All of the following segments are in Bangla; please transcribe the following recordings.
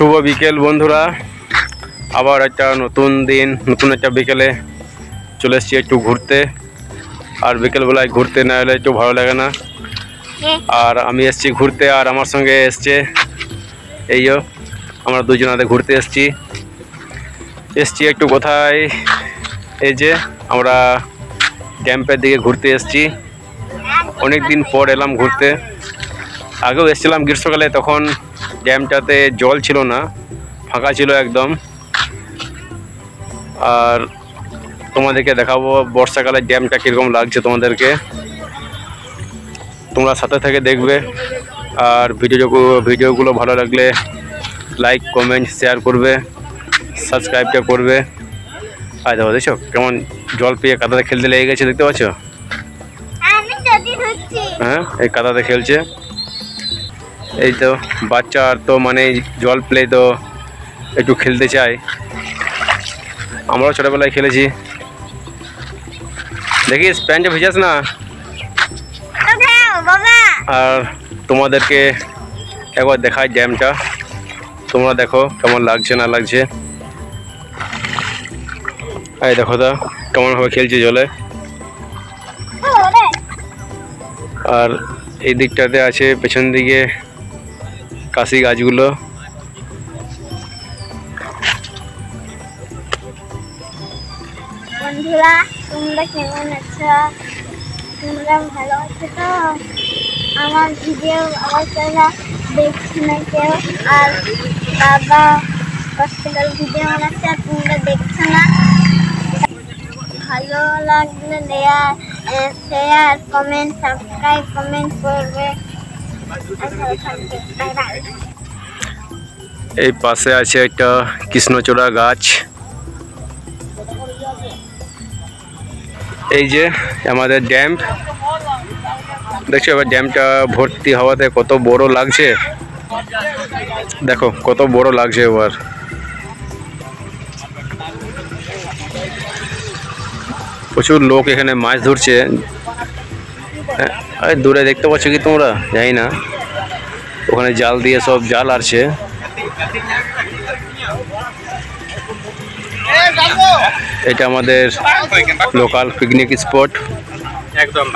শুভ বিকেল বন্ধুরা, আবার একটা নতুন দিন, নতুন একটা বিকেলে চলে এসেছি একটু ঘুরতে। আর বিকেলবেলায় ঘুরতে না এলে একটু ভালো লাগে না। আর আমি এসেছি ঘুরতে, আর আমার সঙ্গে এসছে এইও, আমরা দুজনাতে ঘুরতে এসেছি একটু কোথায়, এই যে আমরা ক্যাম্পের দিকে ঘুরতে এসেছি। অনেক দিন পর এলাম ঘুরতে। আগেও এসেছিলাম গ্রীষ্মকালে, তখন ড্যামটাতে জল ছিল না, ফাঁকা ছিল একদম। আর তোমাদেরকে দেখাবো বর্ষাকালে ড্যামটা কীরকম লাগছে তোমাদেরকে, তোমরা সাথে থেকে দেখবে। আর ভিডিওগুলো ভালো লাগলে লাইক, কমেন্ট, শেয়ার করবে, সাবস্ক্রাইবটা করবে। আর দেখো কেমন জল পেয়ে কাদাতে খেলতে লেগে গেছে, দেখতে পাচ্ছ? হ্যাঁ, এই কাদাতে খেলছে। এই তো বাচ্চা, আর তো মানে জল পেলে তো একটু খেলতে চাই। আমরাও ছোটোবেলায় খেলেছি। দেখিস প্যান্টে ভিজাস না। আর তোমাদেরকে একবার দেখাই ড্যামটা, তোমরা দেখো কেমন লাগছে না লাগছে। এই দেখো দা কেমনভাবে খেলছে জলে। আর এই দিকটাতে আছে পেছন দিকে কাশি গাছগুলো। বন্ধুরা তোমরা কেমন আছো? তোমরা ভালো আছো তো? আমার ভিডিও আপনারা দেখছি না কেউ, আর বাবা হসপিটাল ভিডিও বানাচ্ছে আর তোমরা দেখছো না। ভালো লাগলে শেয়ার, কমেন্ট, সাবস্ক্রাইব, কমেন্ট করবে। এই পাশে আছে একটা কৃষ্ণচূড়া গাছ। এই যে আমাদের ড্যাম দেখছো, এবার ড্যামটা ভর্তি হওয়াতে কত বড় লাগছে, দেখো কত বড় লাগছে। এবার প্রচুর লোক এখানে মাছ ধরছে। দূরে দেখতে পাচ্ছ কি তোমরা, জানি না, ওখানে জাল দিয়ে সব জাল আসছে। এটা আমাদের লোকাল পিকনিক স্পট। একদম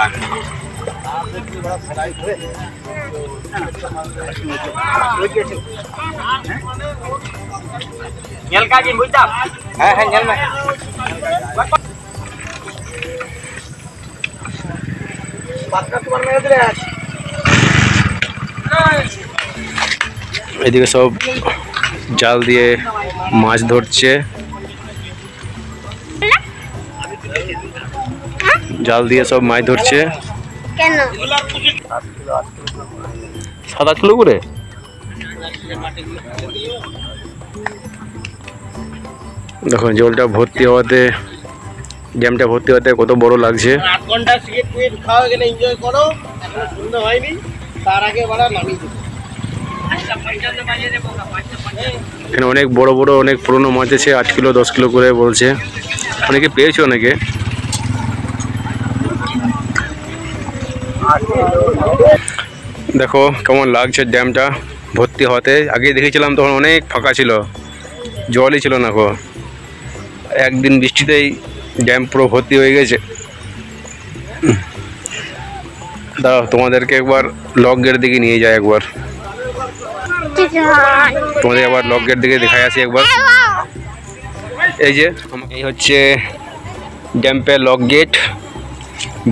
এদিকে সব জাল দিয়ে মাছ ধরছে, জাল দিয়ে সব মাছ ধরছে। কেন 7-8 কিলো করে। দেখো জলটা ভর্তি হওয়াতে, ড্যামটা ভর্তি হওয়াতে কত বড় লাগছে। 8 ঘন্টা সিগারেট পুয়ে খাওয়া গেলে এনজয় করো। এখনো সন্ধ্যা হয়নি, তার আগে বাড়া নামিয়ে দেবো। এখানে অনেক বড় বড় অনেক পুরনো মাছ আছে, 8 কিলো 10 কিলো করে বলছে, অনেকে পেয়েছে অনেকে। দেখো কেমন লাগছে ড্যামটা ভর্তি হওয়াতে। আগে দেখেছিলাম তখন অনেক ফাঁকা ছিল, জলই ছিল না গো। একদিন বৃষ্টিতেই ড্যাম পুরো ভর্তি হয়ে গেছে। দাঁড়াও তোমাদেরকে একবার লক গেটের দিকে নিয়ে যায়, একবার তোমাদের আবার লক গেট দিকে দেখায় আসি একবার। এই যে এই হচ্ছে ড্যাম্পের লক গেট,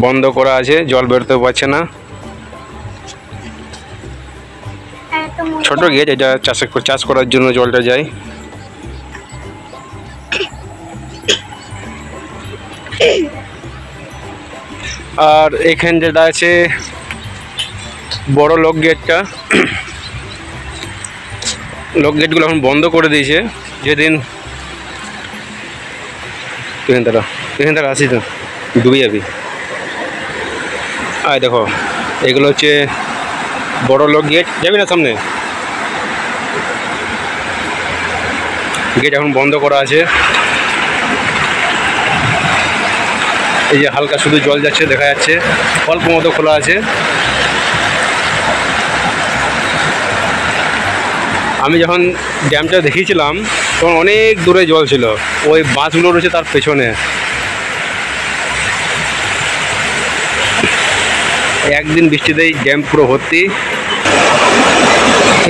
বন্ধ করা আছে, জল বেরোতে পারছে না। ছোট গেট, এটা চাষ করার জন্য জলটা যায়। আর এখানে যেটা আছে বড় লক গেটটা, লক গেটগুলো এখন বন্ধ করে দিয়েছে। যেদিন এখান তারা আসি তো ডুবে যাবি। আর দেখো এগুলো হচ্ছে বড় লক গেট, যাবি না সামনে, গেট এখন বন্ধ করা আছে। এই যে হালকা শুধু জল যাচ্ছে, দেখা যাচ্ছে অল্প মতো খোলা আছে। আমি যখন ড্যামটা দেখিয়েছিলাম তখন অনেক দূরে জল ছিল, ওই বাঁশগুলো রয়েছে তার পেছনে। একদিন বৃষ্টিতেই ড্যাম পুরো ভর্তি।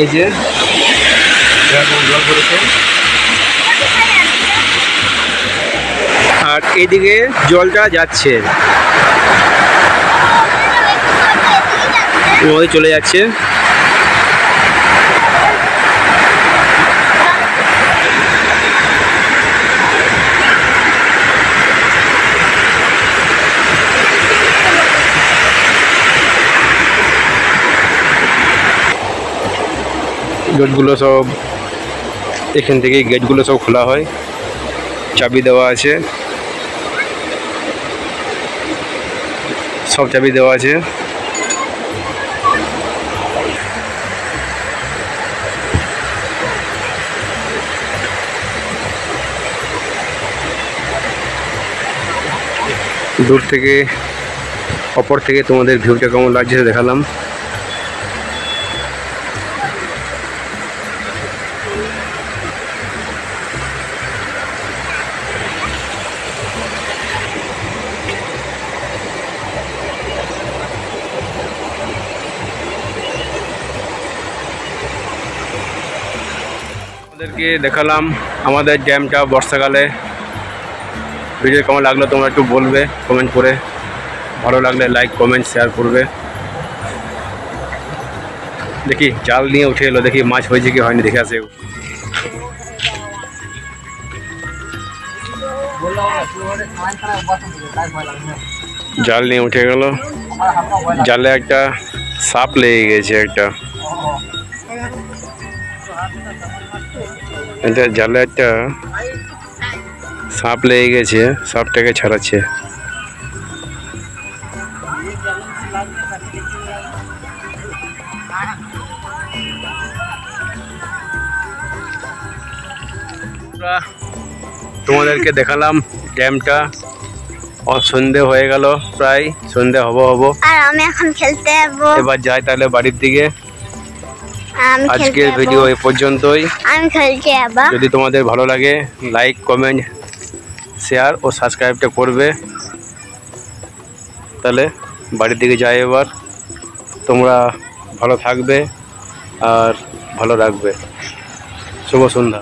এই যে জল পড়েছে, আর এইদিকে জলটা যাচ্ছে, ওই চলে যাচ্ছে। গেটগুলো সব এখান থেকে গেটগুলো সব খোলা হয়, চাবি দেওয়া আছে, সব চাবি দেওয়া আছে। দূর থেকে অপর থেকে তোমাদের ভিউটা কেমন লাগছে দেখালাম। আপনাদেরকে দেখালাম আমাদের ড্যামটা বর্ষাকালে। ভিডিও কেমন লাগলো তোমরা একটু বলবে কমেন্ট করে, ভালো লাগলে লাইক কমেন্ট শেয়ার করবে। দেখি জাল নিয়ে উঠে এলো, দেখি মাছ হয়েছে কি হয়নি দেখে আসে। জাল নিয়ে উঠে গেল, জালে একটা সাপ লেগে গেছে, একটা জালে একটা সাপ লেগে গেছে, সাপটাকে ছাড়াচ্ছে। তোমাদেরকে দেখালাম ড্যামটা। সন্ধে হয়ে গেল, প্রায় সন্ধে হবো। আর আমি এখন খেলতে যাবো। এবার যাই তাহলে বাড়ির দিকে। আমি আজকের ভিডিও এই পর্যন্তই। আমি খেলতে যাবো। যদি তোমাদের ভালো লাগে লাইক কমেন্ট শেয়ার ও সাবস্ক্রাইবটা করবে। তাহলে বাড়ির দিকে যাই এবার। তোমরা ভালো থাকবে আর ভালো রাখবে। শুভ সন্ধ্যা।